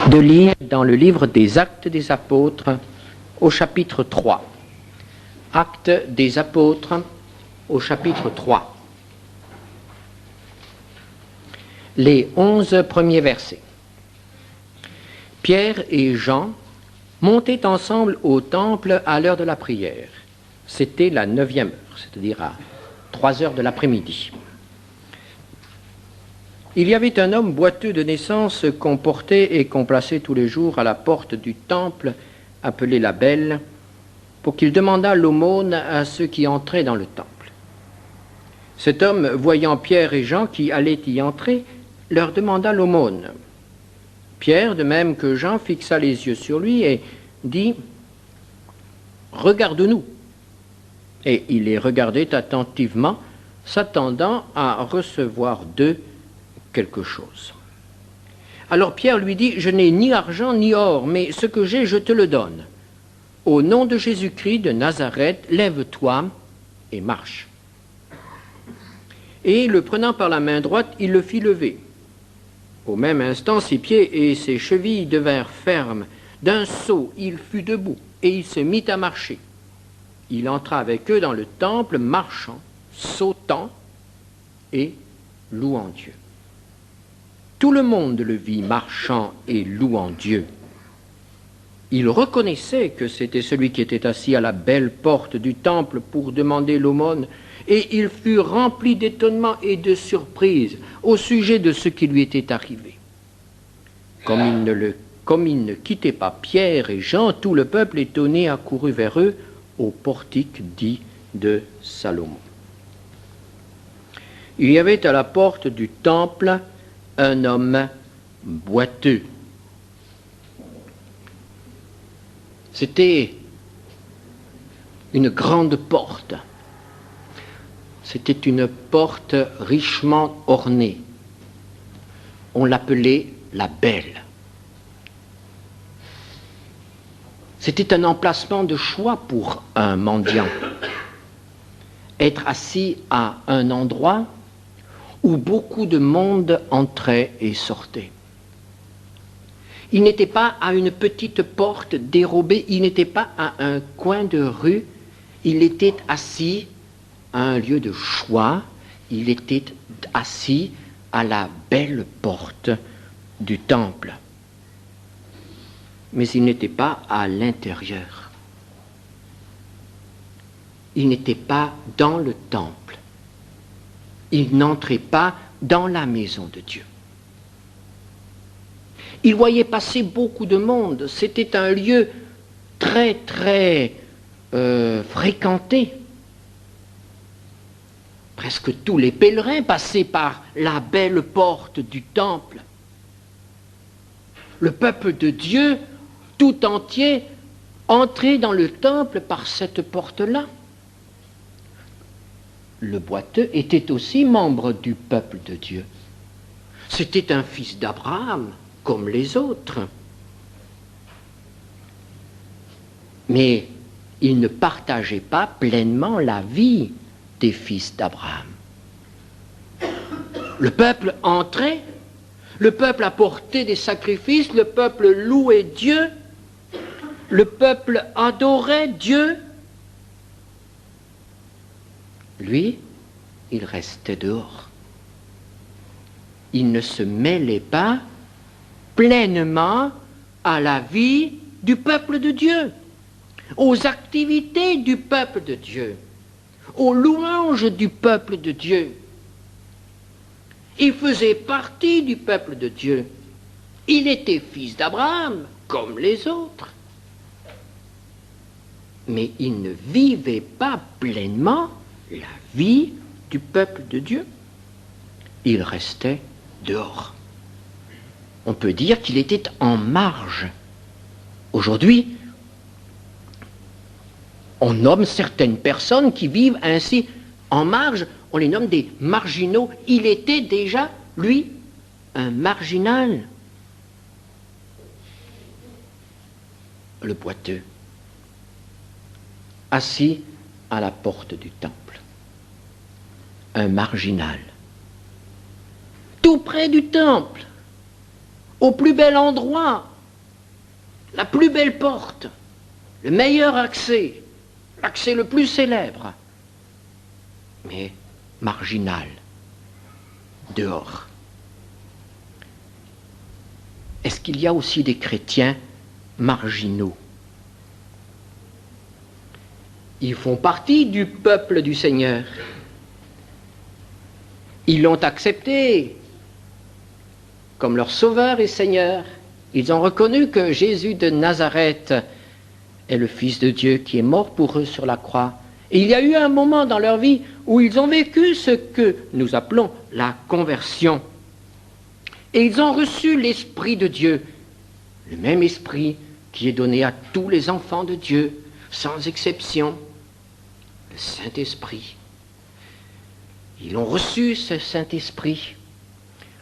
de lire dans le livre des Actes des Apôtres au chapitre 3. Actes des Apôtres au chapitre 3. Les 11 premiers versets. Pierre et Jean montaient ensemble au temple à l'heure de la prière. C'était la 9e heure, c'est-à-dire à 3 heures de l'après-midi. Il y avait un homme boiteux de naissance qu'on portait et qu'on plaçait tous les jours à la porte du temple, appelé la Belle, pour qu'il demandât l'aumône à ceux qui entraient dans le temple. Cet homme, voyant Pierre et Jean qui allaient y entrer, leur demanda l'aumône. Pierre, de même que Jean, fixa les yeux sur lui et dit « Regarde-nous ». Et il les regardait attentivement, s'attendant à recevoir d'eux quelque chose. Alors Pierre lui dit « Je n'ai ni argent ni or, mais ce que j'ai, je te le donne. Au nom de Jésus-Christ de Nazareth, lève-toi et marche. » Et le prenant par la main droite, il le fit lever. Au même instant, ses pieds et ses chevilles devinrent fermes. D'un saut, il fut debout et il se mit à marcher. Il entra avec eux dans le temple, marchant, sautant et louant Dieu. Tout le monde le vit marchant et louant Dieu. Il reconnaissait que c'était celui qui était assis à la belle porte du temple pour demander l'aumône, et il fut rempli d'étonnement et de surprise au sujet de ce qui lui était arrivé. Comme il ne quittait pas Pierre et Jean, tout le peuple étonné accourut vers eux au portique dit de Salomon. Il y avait à la porte du temple un homme boiteux. C'était une grande porte. C'était une porte richement ornée. On l'appelait la Belle. C'était un emplacement de choix pour un mendiant. Être assis à un endroit où beaucoup de monde entrait et sortait. Il n'était pas à une petite porte dérobée, il n'était pas à un coin de rue, il était assis à un lieu de choix, il était assis à la belle porte du temple. Mais il n'était pas à l'intérieur. Il n'était pas dans le temple. Il n'entrait pas dans la maison de Dieu. Il voyait passer beaucoup de monde. C'était un lieu très, très fréquenté. Presque tous les pèlerins passaient par la belle porte du temple. Le peuple de Dieu, tout entier, entrait dans le temple par cette porte-là. Le boiteux était aussi membre du peuple de Dieu. C'était un fils d'Abraham, comme les autres. Mais il ne partageait pas pleinement la vie des fils d'Abraham. Le peuple entrait, le peuple apportait des sacrifices, le peuple louait Dieu, le peuple adorait Dieu. Lui, il restait dehors. Il ne se mêlait pas pleinement à la vie du peuple de Dieu, aux activités du peuple de Dieu, aux louanges du peuple de Dieu. Il faisait partie du peuple de Dieu. Il était fils d'Abraham, comme les autres. Mais il ne vivait pas pleinement la vie du peuple de Dieu. Il restait dehors. On peut dire qu'il était en marge. Aujourd'hui, on nomme certaines personnes qui vivent ainsi en marge, on les nomme des marginaux. Il était déjà, lui, un marginal. Le boiteux, assis à la porte du temple. Un marginal. Tout près du temple, au plus bel endroit, la plus belle porte, le meilleur accès, l'accès le plus célèbre, mais marginal, dehors. Est-ce qu'il y a aussi des chrétiens marginaux? Ils font partie du peuple du Seigneur. Ils l'ont accepté comme leur sauveur et Seigneur. Ils ont reconnu que Jésus de Nazareth est le Fils de Dieu qui est mort pour eux sur la croix. Et il y a eu un moment dans leur vie où ils ont vécu ce que nous appelons la conversion. Et ils ont reçu l'Esprit de Dieu, le même Esprit qui est donné à tous les enfants de Dieu, sans exception, le Saint-Esprit. Ils ont reçu ce Saint-Esprit.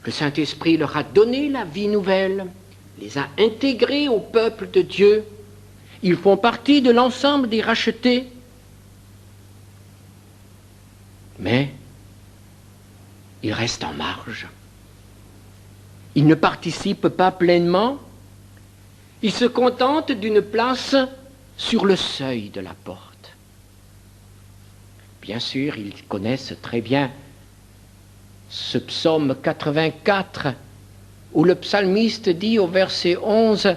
Le Saint-Esprit leur a donné la vie nouvelle, les a intégrés au peuple de Dieu. Ils font partie de l'ensemble des rachetés. Mais ils restent en marge. Ils ne participent pas pleinement. Ils se contentent d'une place sur le seuil de la porte. Bien sûr, ils connaissent très bien ce psaume 84, où le psalmiste dit au verset 11,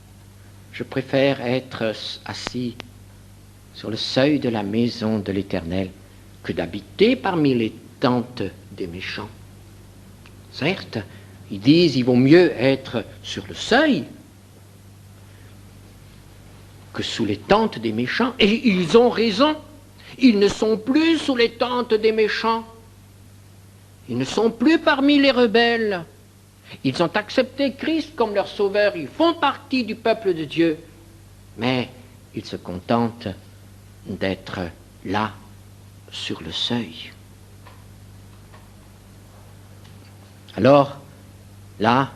« Je préfère être assis sur le seuil de la maison de l'Éternel que d'habiter parmi les tentes des méchants. » Certes, ils disent il vaut mieux être sur le seuil que sous les tentes des méchants. Et ils ont raison. Ils ne sont plus sous les tentes des méchants. Ils ne sont plus parmi les rebelles. Ils ont accepté Christ comme leur sauveur. Ils font partie du peuple de Dieu. Mais ils se contentent d'être là, sur le seuil. Alors, là,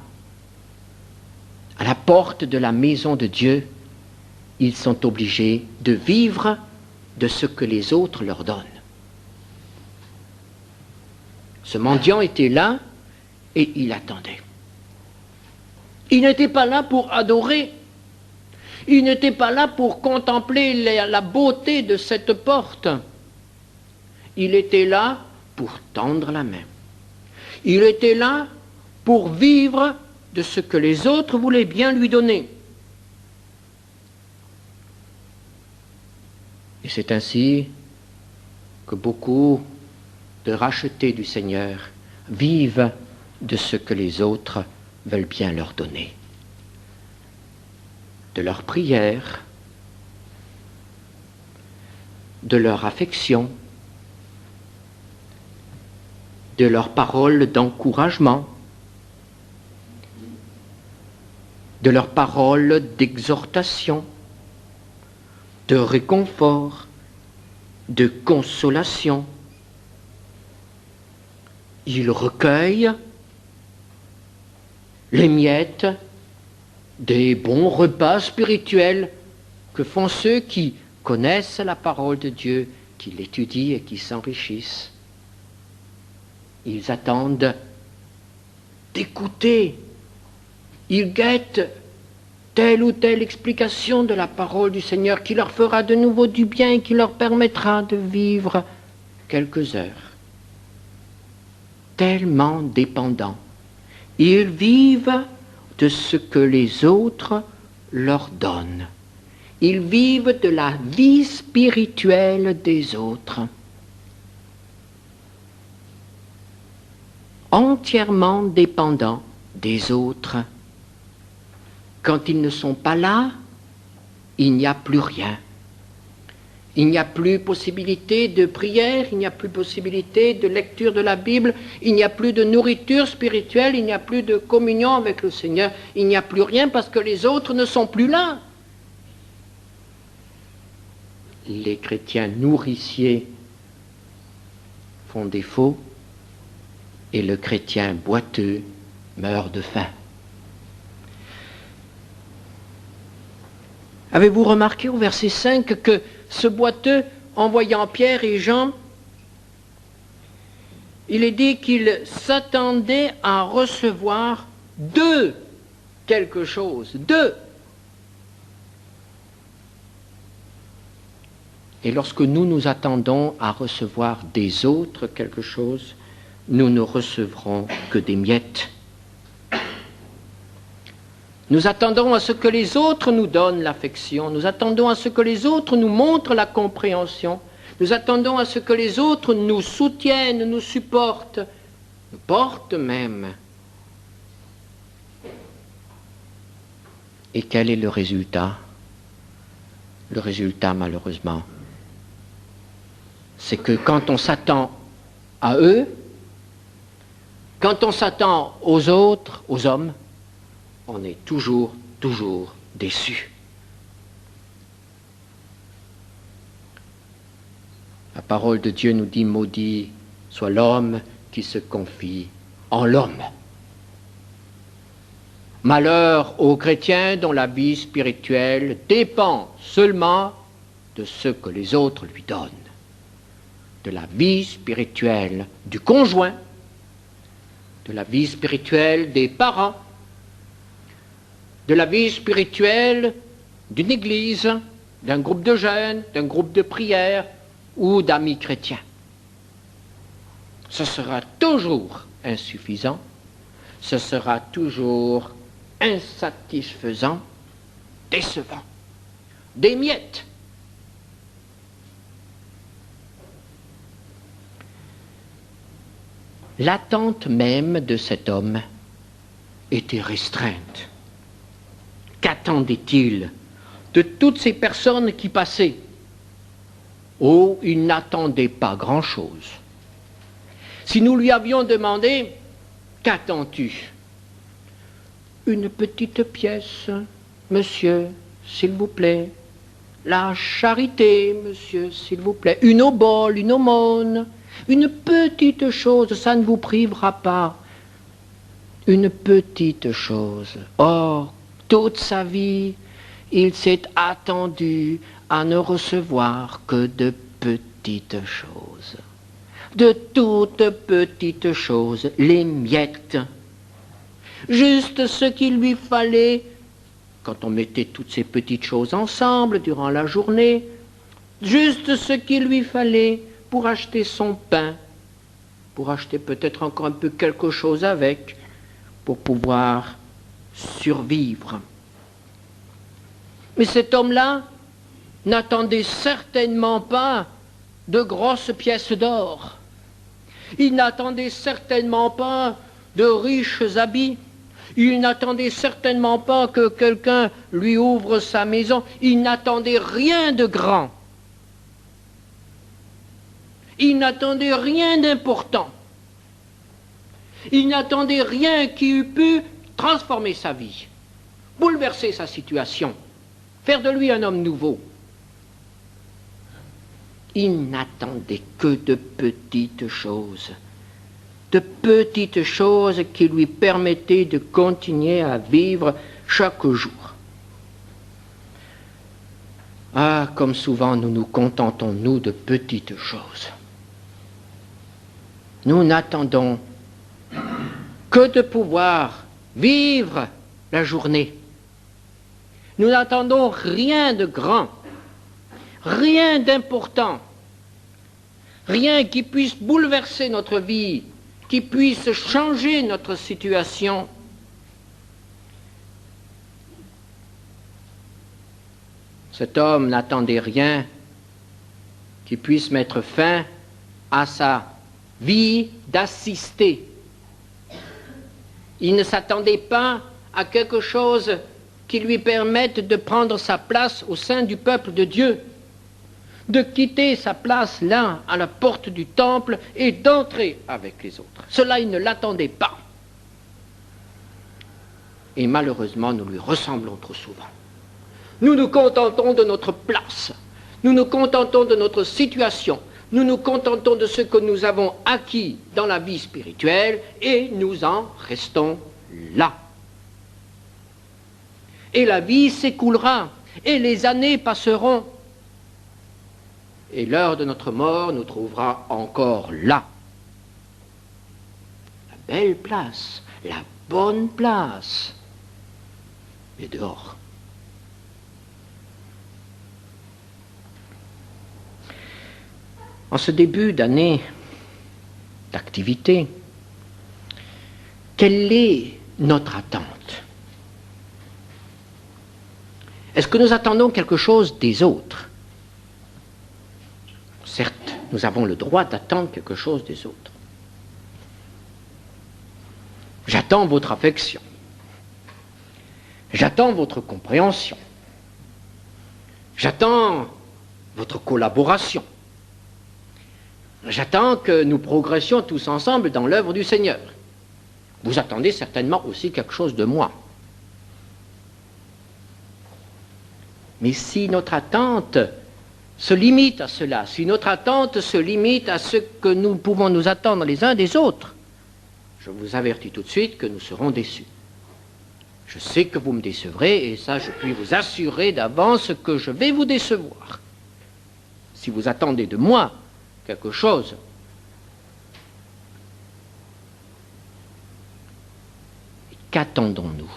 à la porte de la maison de Dieu, ils sont obligés de vivre de ce que les autres leur donnent. Ce mendiant était là et il attendait. Il n'était pas là pour adorer. Il n'était pas là pour contempler la beauté de cette porte. Il était là pour tendre la main. Il était là pour vivre de ce que les autres voulaient bien lui donner. Et c'est ainsi que beaucoup de rachetés du Seigneur vivent de ce que les autres veulent bien leur donner. De leur prière, de leur affection, de leurs paroles d'encouragement, de leurs paroles d'exhortation, de réconfort, de consolation. Ils recueillent les miettes des bons repas spirituels que font ceux qui connaissent la parole de Dieu, qui l'étudient et qui s'enrichissent. Ils attendent d'écouter. Ils guettent telle ou telle explication de la parole du Seigneur qui leur fera de nouveau du bien et qui leur permettra de vivre quelques heures. Tellement dépendants. Ils vivent de ce que les autres leur donnent. Ils vivent de la vie spirituelle des autres. Entièrement dépendants des autres. Quand ils ne sont pas là, il n'y a plus rien. Il n'y a plus possibilité de prière, il n'y a plus possibilité de lecture de la Bible, il n'y a plus de nourriture spirituelle, il n'y a plus de communion avec le Seigneur, il n'y a plus rien parce que les autres ne sont plus là. Les chrétiens nourriciers font défaut et le chrétien boiteux meurt de faim. Avez-vous remarqué au verset 5 que ce boiteux, en voyant Pierre et Jean, il est dit qu'il s'attendait à recevoir quelque chose. Et lorsque nous nous attendons à recevoir des autres quelque chose, nous ne recevrons que des miettes. Nous attendons à ce que les autres nous donnent l'affection, nous attendons à ce que les autres nous montrent la compréhension, nous attendons à ce que les autres nous soutiennent, nous supportent, nous portent même. Et quel est le résultat? Le résultat, malheureusement, c'est que quand on s'attend à eux, quand on s'attend aux autres, aux hommes, on est toujours déçu. La parole de Dieu nous dit, maudit soit l'homme qui se confie en l'homme. Malheur aux chrétiens dont la vie spirituelle dépend seulement de ce que les autres lui donnent, de la vie spirituelle du conjoint, de la vie spirituelle des parents, de la vie spirituelle d'une église, d'un groupe de jeunes, d'un groupe de prière ou d'amis chrétiens. Ce sera toujours insuffisant, ce sera toujours insatisfaisant, décevant, des miettes. L'attente même de cet homme était restreinte. Qu'attendait-il de toutes ces personnes qui passaient? Oh, il n'attendait pas grand-chose. Si nous lui avions demandé, qu'attends-tu? Une petite pièce, monsieur, s'il vous plaît. La charité, monsieur, s'il vous plaît. Une obole, une aumône, une petite chose, ça ne vous privera pas. Une petite chose. Or, toute sa vie, il s'est attendu à ne recevoir que de petites choses. De toutes petites choses, les miettes. Juste ce qu'il lui fallait, quand on mettait toutes ces petites choses ensemble durant la journée, juste ce qu'il lui fallait pour acheter son pain, pour acheter peut-être encore un peu quelque chose avec, pour pouvoir survivre. Mais cet homme-là n'attendait certainement pas de grosses pièces d'or. Il n'attendait certainement pas de riches habits. Il n'attendait certainement pas que quelqu'un lui ouvre sa maison. Il n'attendait rien de grand. Il n'attendait rien d'important. Il n'attendait rien qui eût pu transformer sa vie, bouleverser sa situation, faire de lui un homme nouveau. Il n'attendait que de petites choses qui lui permettaient de continuer à vivre chaque jour. Ah, comme souvent nous nous contentons, nous, de petites choses. Nous n'attendons que de pouvoir vivre la journée. Nous n'attendons rien de grand, rien d'important, rien qui puisse bouleverser notre vie, qui puisse changer notre situation. Cet homme n'attendait rien qui puisse mettre fin à sa vie d'assisté. Il ne s'attendait pas à quelque chose qui lui permette de prendre sa place au sein du peuple de Dieu, de quitter sa place là, à la porte du temple, et d'entrer avec les autres. Cela, il ne l'attendait pas. Et malheureusement, nous lui ressemblons trop souvent. Nous nous contentons de notre place, nous nous contentons de notre situation, nous nous contentons de ce que nous avons acquis dans la vie spirituelle, et nous en restons là. Et la vie s'écoulera, et les années passeront, et l'heure de notre mort nous trouvera encore là. La belle place, la bonne place, mais dehors. En ce début d'année d'activité, quelle est notre attente? Est-ce que nous attendons quelque chose des autres? Certes, nous avons le droit d'attendre quelque chose des autres. J'attends votre affection. J'attends votre compréhension. J'attends votre collaboration. J'attends que nous progressions tous ensemble dans l'œuvre du Seigneur. Vous attendez certainement aussi quelque chose de moi. Mais si notre attente se limite à cela, si notre attente se limite à ce que nous pouvons nous attendre les uns des autres, je vous avertis tout de suite que nous serons déçus. Je sais que vous me décevrez, et ça, je puis vous assurer d'avance que je vais vous décevoir. Si vous attendez de moi quelque chose, qu'attendons-nous?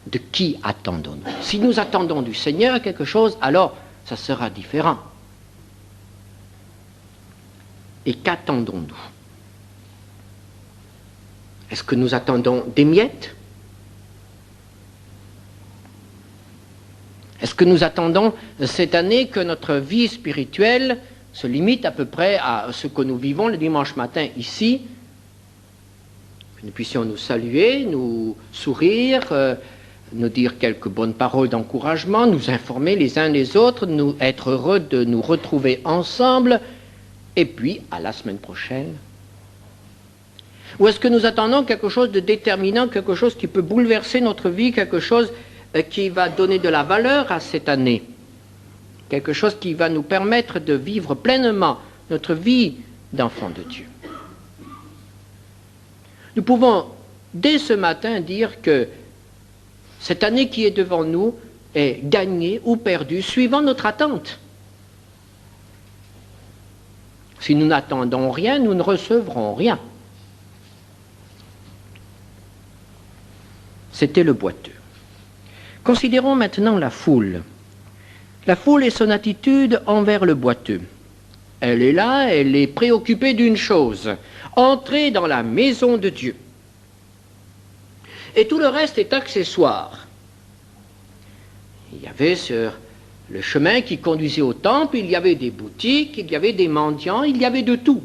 De qui attendons-nous? Si nous attendons du Seigneur quelque chose, alors ça sera différent. Et qu'attendons-nous? Est-ce que nous attendons des miettes? Est-ce que nous attendons cette année que notre vie spirituelle se limite à peu près à ce que nous vivons le dimanche matin ici, que nous puissions nous saluer, nous sourire, nous dire quelques bonnes paroles d'encouragement, nous informer les uns les autres, nous être heureux de nous retrouver ensemble, et puis à la semaine prochaine? Ou est-ce que nous attendons quelque chose de déterminant, quelque chose qui peut bouleverser notre vie, quelque chose qui va donner de la valeur à cette année, quelque chose qui va nous permettre de vivre pleinement notre vie d'enfant de Dieu? Nous pouvons dès ce matin dire que cette année qui est devant nous est gagnée ou perdue suivant notre attente. Si nous n'attendons rien, nous ne recevrons rien. C'était le boiteux. Considérons maintenant la foule. La foule et son attitude envers le boiteux. Elle est là, elle est préoccupée d'une chose, entrer dans la maison de Dieu. Et tout le reste est accessoire. Il y avait sur le chemin qui conduisait au temple, il y avait des boutiques, il y avait des mendiants, il y avait de tout.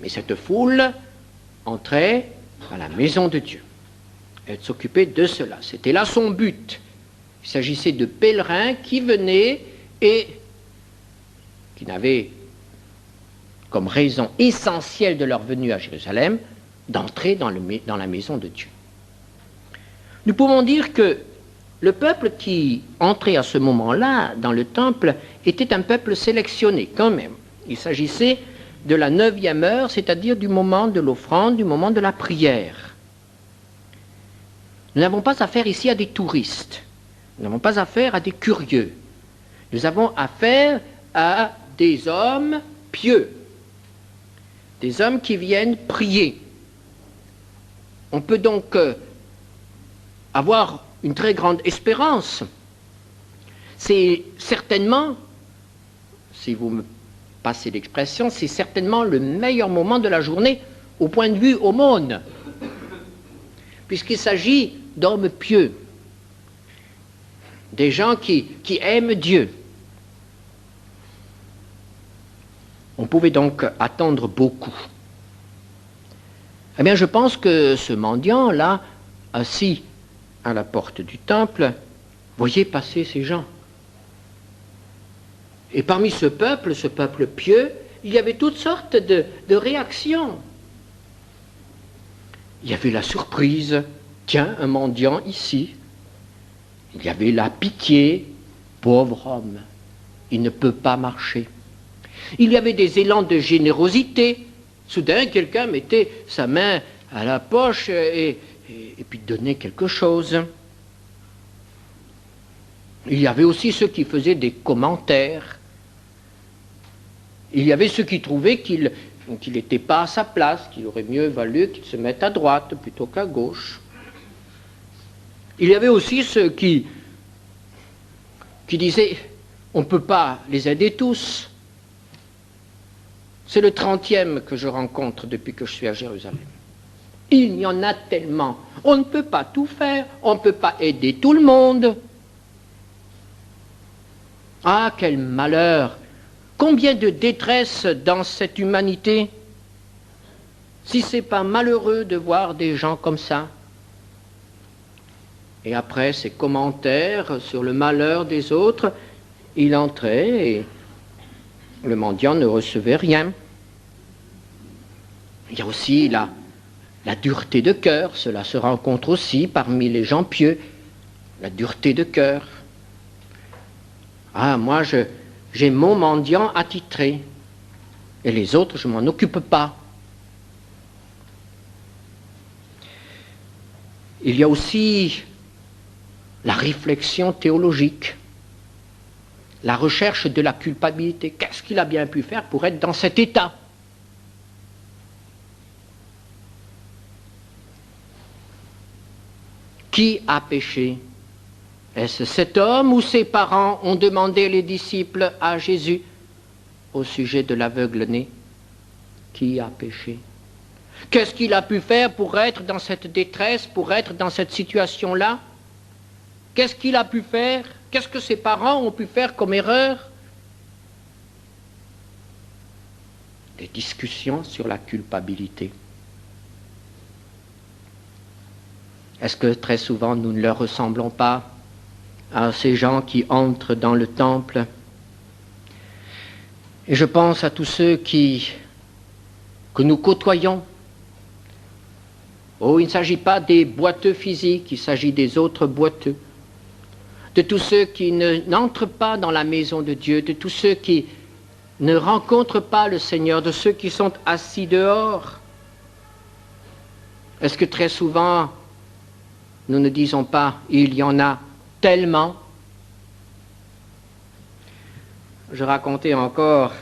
Mais cette foule entrait à la maison de Dieu. Elle s'occupait de cela. C'était là son but. Il s'agissait de pèlerins qui venaient et qui n'avaient comme raison essentielle de leur venue à Jérusalem d'entrer dans la maison de Dieu. Nous pouvons dire que le peuple qui entrait à ce moment-là dans le temple était un peuple sélectionné quand même. Il s'agissait de la 9e heure, c'est-à-dire du moment de l'offrande, du moment de la prière. Nous n'avons pas affaire ici à des touristes. Nous n'avons pas affaire à des curieux. Nous avons affaire à des hommes pieux, des hommes qui viennent prier. On peut donc avoir une très grande espérance. C'est certainement, si vous me passez l'expression, c'est certainement le meilleur moment de la journée au point de vue aumône, puisqu'il s'agit d'hommes pieux, des gens qui aiment Dieu. On pouvait donc attendre beaucoup. Eh bien, je pense que ce mendiant-là, assis à la porte du temple, voyait passer ces gens. Et parmi ce peuple pieux, il y avait toutes sortes de réactions. Il y avait la surprise, tiens, un mendiant ici. Il y avait la pitié, pauvre homme, il ne peut pas marcher. Il y avait des élans de générosité. Soudain, quelqu'un mettait sa main à la poche et puis donnait quelque chose. Il y avait aussi ceux qui faisaient des commentaires. Il y avait ceux qui trouvaient qu'il n'était pas à sa place, qu'il aurait mieux valu qu'il se mette à droite plutôt qu'à gauche. Il y avait aussi ceux qui disaient on ne peut pas les aider tous. C'est le 30e que je rencontre depuis que je suis à Jérusalem. Il y en a tellement. On ne peut pas tout faire. On ne peut pas aider tout le monde. Ah, quel malheur! Combien de détresse dans cette humanité, si ce n'est pas malheureux de voir des gens comme ça. Et après ces commentaires sur le malheur des autres, il entrait et le mendiant ne recevait rien. Il y a aussi la dureté de cœur, cela se rencontre aussi parmi les gens pieux, la dureté de cœur. Ah, moi, j'ai mon mendiant attitré, et les autres, je ne m'en occupe pas. Il y a aussi la réflexion théologique, la recherche de la culpabilité. Qu'est-ce qu'il a bien pu faire pour être dans cet état? Qui a péché? Est-ce cet homme ou ses parents ont demandé les disciples à Jésus au sujet de l'aveugle-né? Qui a péché? Qu'est-ce qu'il a pu faire pour être dans cette détresse, pour être dans cette situation-là? Qu'est-ce qu'il a pu faire? Qu'est-ce que ses parents ont pu faire comme erreur? Des discussions sur la culpabilité. Est-ce que très souvent nous ne leur ressemblons pas à ces gens qui entrent dans le temple? Et je pense à tous ceux que nous côtoyons. Oh, il ne s'agit pas des boiteux physiques, il s'agit des autres boiteux. De tous ceux qui n'entrent pas dans la maison de Dieu, de tous ceux qui ne rencontrent pas le Seigneur, de ceux qui sont assis dehors. Est-ce que très souvent, nous ne disons pas « il y en a tellement ». Je racontais encore,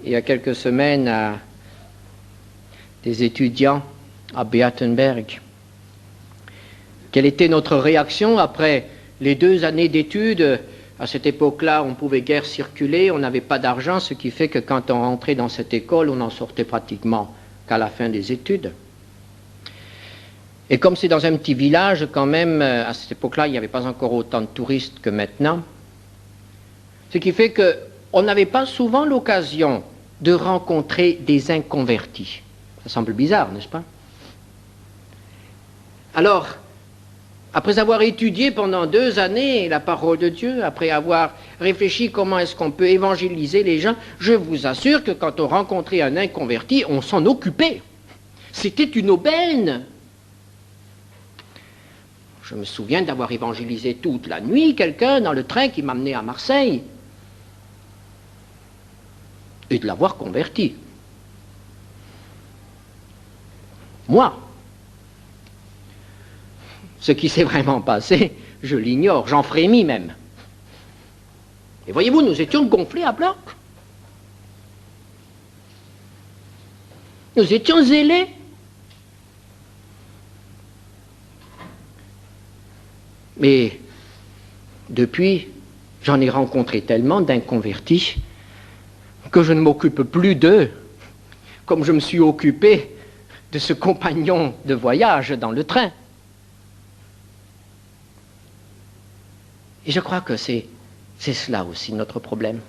il y a quelques semaines, à des étudiants à Beatenberg, quelle était notre réaction après les 2 années d'études. À cette époque-là, on ne pouvait guère circuler, on n'avait pas d'argent, ce qui fait que quand on rentrait dans cette école, on n'en sortait pratiquement qu'à la fin des études. Et comme c'est dans un petit village, quand même, à cette époque-là, il n'y avait pas encore autant de touristes que maintenant, ce qui fait qu'on n'avait pas souvent l'occasion de rencontrer des inconvertis. Ça semble bizarre, n'est-ce pas? Alors, après avoir étudié pendant 2 années la parole de Dieu, après avoir réfléchi comment est-ce qu'on peut évangéliser les gens, je vous assure que quand on rencontrait un inconverti, on s'en occupait. C'était une aubaine. Je me souviens d'avoir évangélisé toute la nuit quelqu'un dans le train qui m'amenait à Marseille et de l'avoir converti. Moi. Ce qui s'est vraiment passé, je l'ignore, j'en frémis même. Et voyez-vous, nous étions gonflés à bloc. Nous étions zélés. Mais depuis, j'en ai rencontré tellement d'inconvertis que je ne m'occupe plus d'eux, comme je me suis occupé de ce compagnon de voyage dans le train. Et je crois que c'est cela aussi notre problème.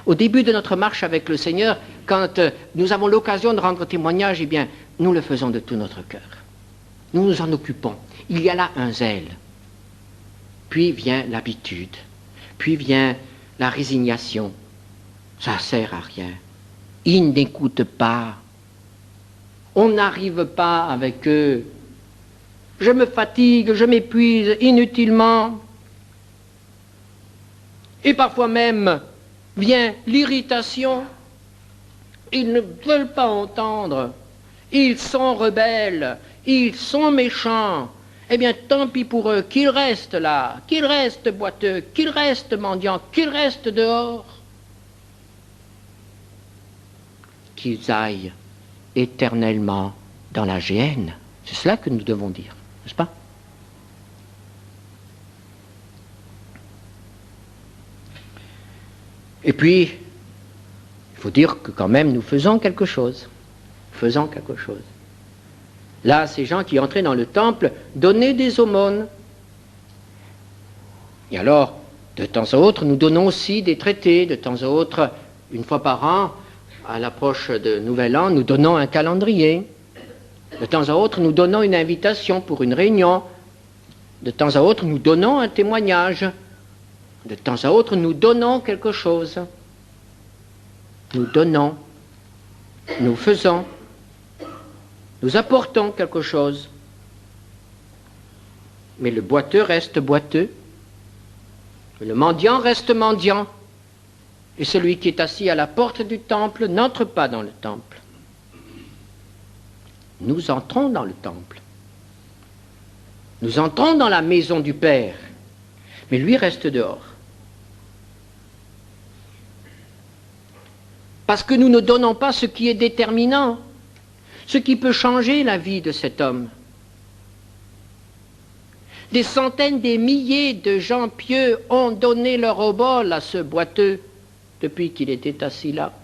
Au début de notre marche avec le Seigneur, quand nous avons l'occasion de rendre témoignage, eh bien, nous le faisons de tout notre cœur. Nous nous en occupons. Il y a là un zèle. Puis vient l'habitude. Puis vient la résignation. Ça ne sert à rien. Ils n'écoutent pas. On n'arrive pas avec eux. Je me fatigue, je m'épuise inutilement. Et parfois même vient l'irritation. Ils ne veulent pas entendre. Ils sont rebelles. Ils sont méchants. Eh bien, tant pis pour eux. Qu'ils restent là. Qu'ils restent boiteux. Qu'ils restent mendiants. Qu'ils restent dehors. Qu'ils aillent éternellement dans la géhenne. C'est cela que nous devons dire, n'est-ce pas? Et puis, il faut dire que quand même nous faisons quelque chose. Faisons quelque chose. Là, ces gens qui entraient dans le temple donnaient des aumônes. Et alors, de temps à autre, nous donnons aussi des traités. De temps à autre, une fois par an, à l'approche de Nouvel An, nous donnons un calendrier. De temps à autre, nous donnons une invitation pour une réunion. De temps à autre, nous donnons un témoignage. De temps à autre, nous donnons quelque chose. Nous donnons. Nous faisons. Nous apportons quelque chose. Mais le boiteux reste boiteux. Le mendiant reste mendiant. Et celui qui est assis à la porte du temple n'entre pas dans le temple. Nous entrons dans le temple. Nous entrons dans la maison du Père. Mais lui reste dehors. Parce que nous ne donnons pas ce qui est déterminant, ce qui peut changer la vie de cet homme. Des centaines, des milliers de gens pieux ont donné leur obole à ce boiteux depuis qu'il était assis là.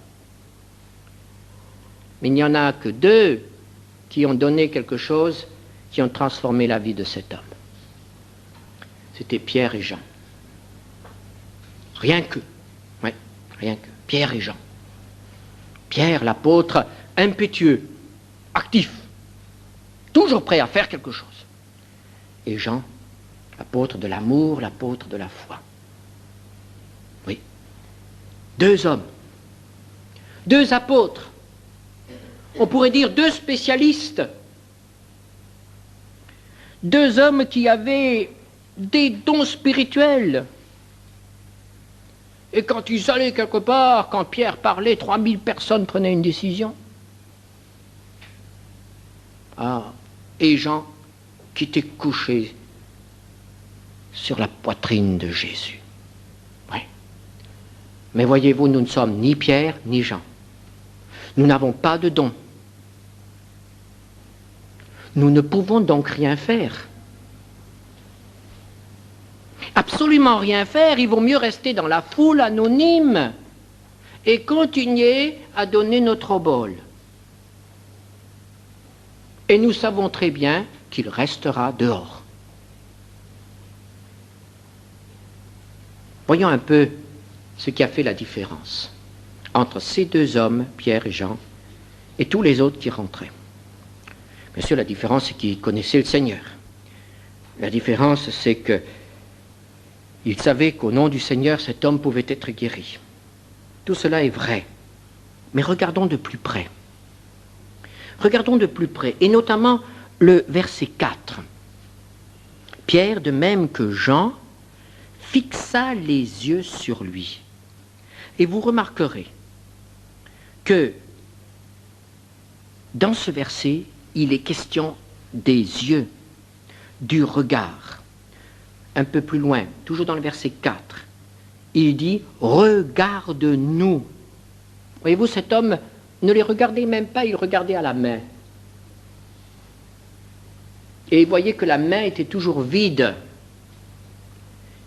Mais il n'y en a que 2 qui ont donné quelque chose, qui ont transformé la vie de cet homme. C'était Pierre et Jean. Rien que. Oui, rien que. Pierre et Jean. Pierre, l'apôtre, impétueux, actif, toujours prêt à faire quelque chose. Et Jean, l'apôtre de l'amour, l'apôtre de la foi. Oui. 2 hommes, 2 apôtres, on pourrait dire 2 spécialistes, 2 hommes qui avaient des dons spirituels. Et quand ils allaient quelque part, quand Pierre parlait, 3000 personnes prenaient une décision. Ah, et Jean, qui était couché sur la poitrine de Jésus. Oui. Mais voyez-vous, nous ne sommes ni Pierre ni Jean. Nous n'avons pas de don. Nous ne pouvons donc rien faire. Absolument rien faire, il vaut mieux rester dans la foule anonyme et continuer à donner notre obole. Et nous savons très bien qu'il restera dehors. Voyons un peu ce qui a fait la différence entre ces 2 hommes, Pierre et Jean, et tous les autres qui rentraient. Bien sûr, la différence, c'est qu'ils connaissaient le Seigneur. La différence, c'est que il savait qu'au nom du Seigneur, cet homme pouvait être guéri. Tout cela est vrai. Mais regardons de plus près. Regardons de plus près, et notamment le verset 4. Pierre, de même que Jean, fixa les yeux sur lui. Et vous remarquerez que dans ce verset, il est question des yeux, du regard. Un peu plus loin, toujours dans le verset 4, il dit « Regarde-nous ». Voyez-vous, cet homme ne les regardait même pas, il regardait à la main. Et il voyait que la main était toujours vide.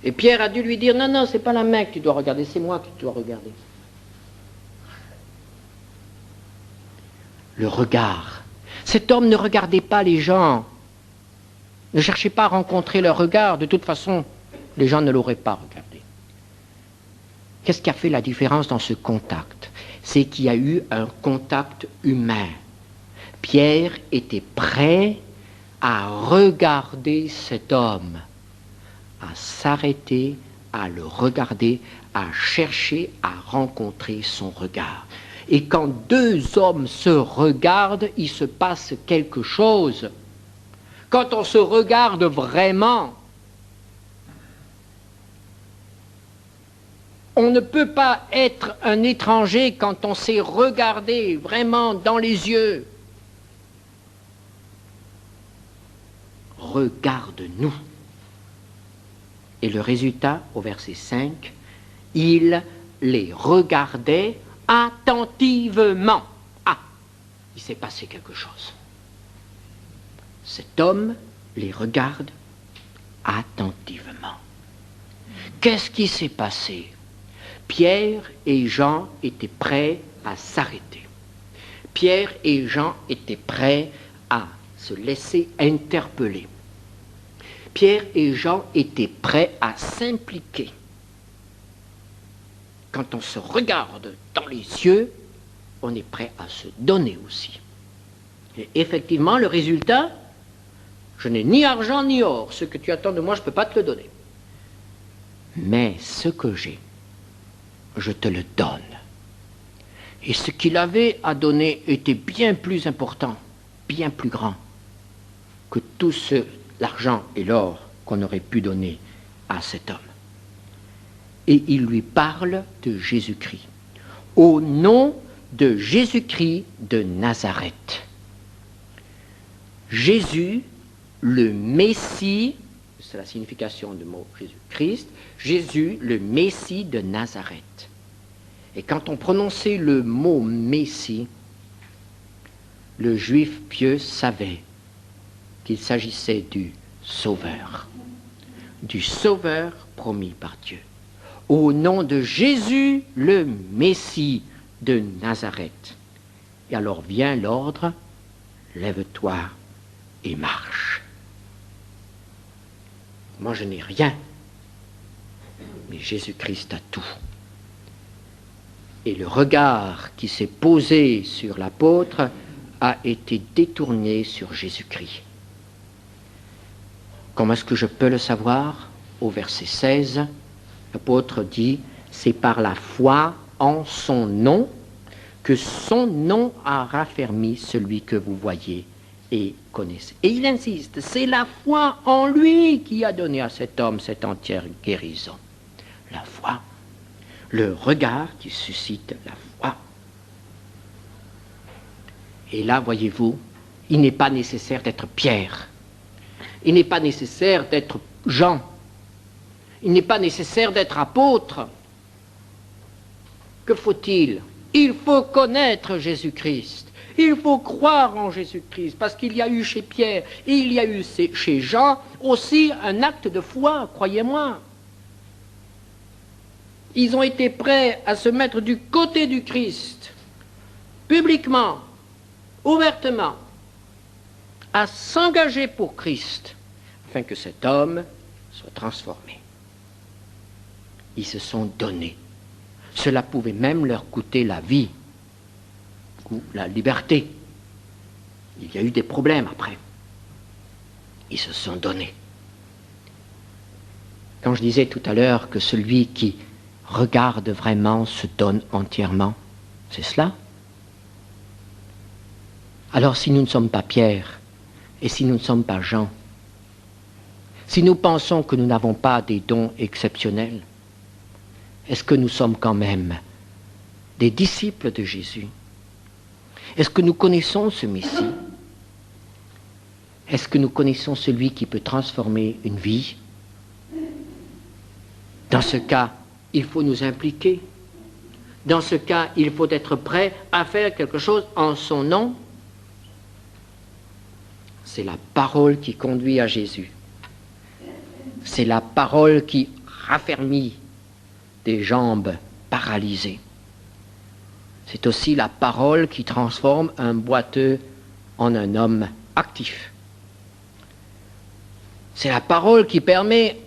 Et Pierre a dû lui dire « Non, non, c'est pas la main que tu dois regarder, c'est moi que tu dois regarder ». Le regard. Cet homme ne regardait pas les gens. Ne cherchez pas à rencontrer leur regard, de toute façon, les gens ne l'auraient pas regardé. Qu'est-ce qui a fait la différence dans ce contact? C'est qu'il y a eu un contact humain. Pierre était prêt à regarder cet homme, à s'arrêter, à le regarder, à chercher à rencontrer son regard. Et quand 2 hommes se regardent, il se passe quelque chose. Quand on se regarde vraiment, on ne peut pas être un étranger quand on s'est regardé vraiment dans les yeux. Regarde-nous. Et le résultat, au verset 5, il les regardait attentivement. Ah, il s'est passé quelque chose. Cet homme les regarde attentivement. Qu'est-ce qui s'est passé? Pierre et Jean étaient prêts à s'arrêter. Pierre et Jean étaient prêts à se laisser interpeller. Pierre et Jean étaient prêts à s'impliquer. Quand on se regarde dans les yeux, on est prêt à se donner aussi. Et effectivement, le résultat, je n'ai ni argent ni or. Ce que tu attends de moi, je ne peux pas te le donner. Mais ce que j'ai, je te le donne. Et ce qu'il avait à donner était bien plus important, bien plus grand que tout l'argent et l'or qu'on aurait pu donner à cet homme. Et il lui parle de Jésus-Christ. Au nom de Jésus-Christ de Nazareth. Jésus, le Messie, c'est la signification du mot Jésus-Christ, Jésus, le Messie de Nazareth. Et quand on prononçait le mot Messie, le juif pieux savait qu'il s'agissait du Sauveur promis par Dieu. Au nom de Jésus, le Messie de Nazareth. Et alors vient l'ordre, lève-toi et marche. Moi je n'ai rien, mais Jésus-Christ a tout. Et le regard qui s'est posé sur l'apôtre a été détourné sur Jésus-Christ. Comment est-ce que je peux le savoir? Au verset 16, l'apôtre dit, c'est par la foi en son nom que son nom a raffermi celui que vous voyez et connaissez. Et il insiste, c'est la foi en lui qui a donné à cet homme cette entière guérison. La foi, le regard qui suscite la foi. Et là, voyez-vous, il n'est pas nécessaire d'être Pierre. Il n'est pas nécessaire d'être Jean. Il n'est pas nécessaire d'être apôtre. Que faut-il? Il faut connaître Jésus-Christ. Il faut croire en Jésus-Christ, parce qu'il y a eu chez Pierre et il y a eu chez Jean aussi un acte de foi, croyez-moi. Ils ont été prêts à se mettre du côté du Christ, publiquement, ouvertement, à s'engager pour Christ, afin que cet homme soit transformé. Ils se sont donnés. Cela pouvait même leur coûter la vie ou la liberté. Il y a eu des problèmes après. Ils se sont donnés. Quand je disais tout à l'heure que celui qui regarde vraiment se donne entièrement, c'est cela. Alors si nous ne sommes pas Pierre et si nous ne sommes pas Jean, si nous pensons que nous n'avons pas des dons exceptionnels, est-ce que nous sommes quand même des disciples de Jésus? Est-ce que nous connaissons ce Messie? Est-ce que nous connaissons celui qui peut transformer une vie? Dans ce cas, il faut nous impliquer. Dans ce cas, il faut être prêt à faire quelque chose en son nom. C'est la parole qui conduit à Jésus. C'est la parole qui raffermit des jambes paralysées. C'est aussi la parole qui transforme un boiteux en un homme actif. C'est la parole qui permet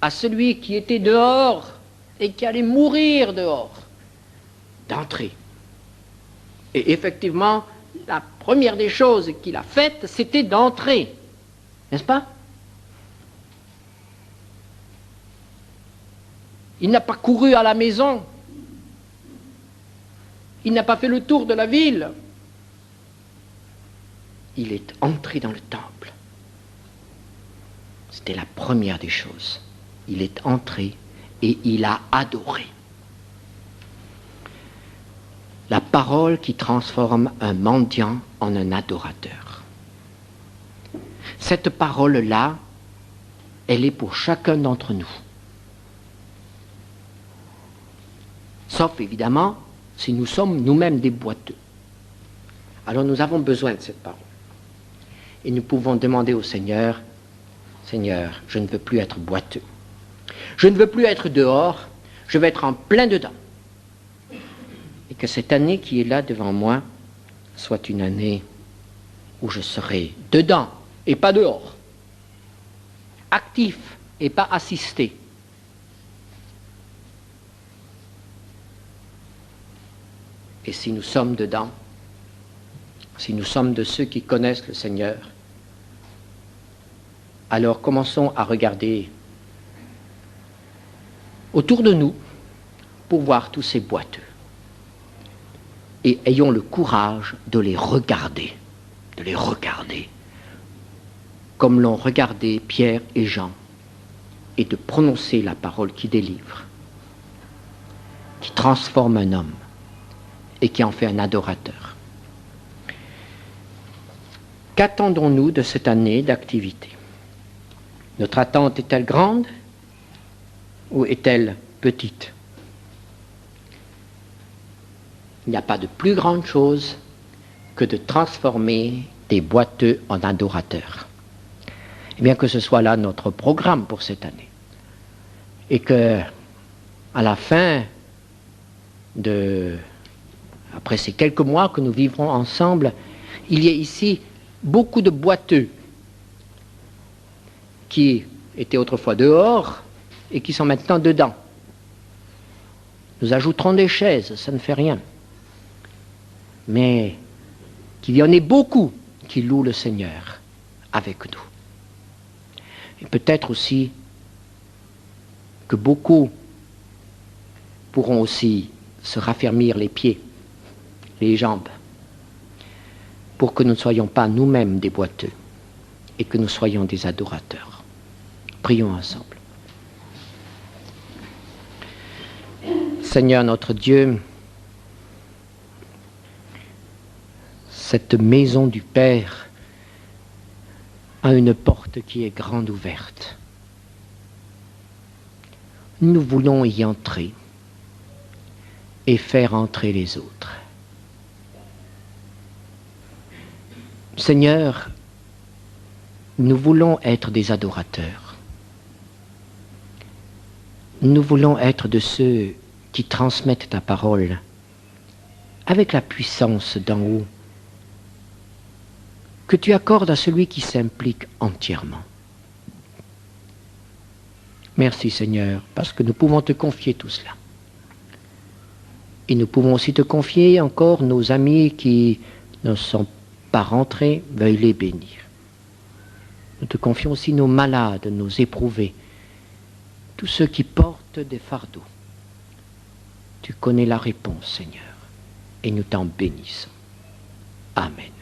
à celui qui était dehors et qui allait mourir dehors d'entrer. Et effectivement, la première des choses qu'il a faites, c'était d'entrer. N'est-ce pas? Il n'a pas couru à la maison. Il n'a pas fait le tour de la ville. Il est entré dans le temple. C'était la première des choses. Il est entré et il a adoré. La parole qui transforme un mendiant en un adorateur. Cette parole-là, elle est pour chacun d'entre nous. Sauf évidemment si nous sommes nous-mêmes des boiteux. Alors nous avons besoin de cette parole. Et nous pouvons demander au Seigneur, Seigneur, je ne veux plus être boiteux. Je ne veux plus être dehors, je veux être en plein dedans. Et que cette année qui est là devant moi soit une année où je serai dedans et pas dehors, actif et pas assisté. Et si nous sommes dedans, si nous sommes de ceux qui connaissent le Seigneur, alors commençons à regarder autour de nous pour voir tous ces boiteux. Et ayons le courage de les regarder, comme l'ont regardé Pierre et Jean, et de prononcer la parole qui délivre, qui transforme un homme et qui en fait un adorateur. Qu'attendons-nous de cette année d'activité? Notre attente est-elle grande ou est-elle petite? Il n'y a pas de plus grande chose que de transformer des boiteux en adorateurs. Et bien que ce soit là notre programme pour cette année. Et que, à la fin après ces quelques mois que nous vivrons ensemble, il y a ici beaucoup de boiteux qui étaient autrefois dehors et qui sont maintenant dedans. Nous ajouterons des chaises, ça ne fait rien. Mais qu'il y en ait beaucoup qui louent le Seigneur avec nous. Et peut-être aussi que beaucoup pourront aussi se raffermir les pieds, les jambes, pour que nous ne soyons pas nous-mêmes des boiteux et que nous soyons des adorateurs. Prions ensemble. Seigneur notre Dieu, cette maison du Père a une porte qui est grande ouverte. Nous voulons y entrer et faire entrer les autres. Seigneur, nous voulons être des adorateurs. Nous voulons être de ceux qui transmettent ta parole avec la puissance d'en haut que tu accordes à celui qui s'implique entièrement. Merci Seigneur, parce que nous pouvons te confier tout cela. Et nous pouvons aussi te confier encore nos amis qui ne sont pas rentrés, veuille les bénir. Nous te confions aussi nos malades, nos éprouvés, tous ceux qui portent des fardeaux. Tu connais la réponse, Seigneur, et nous t'en bénissons. Amen.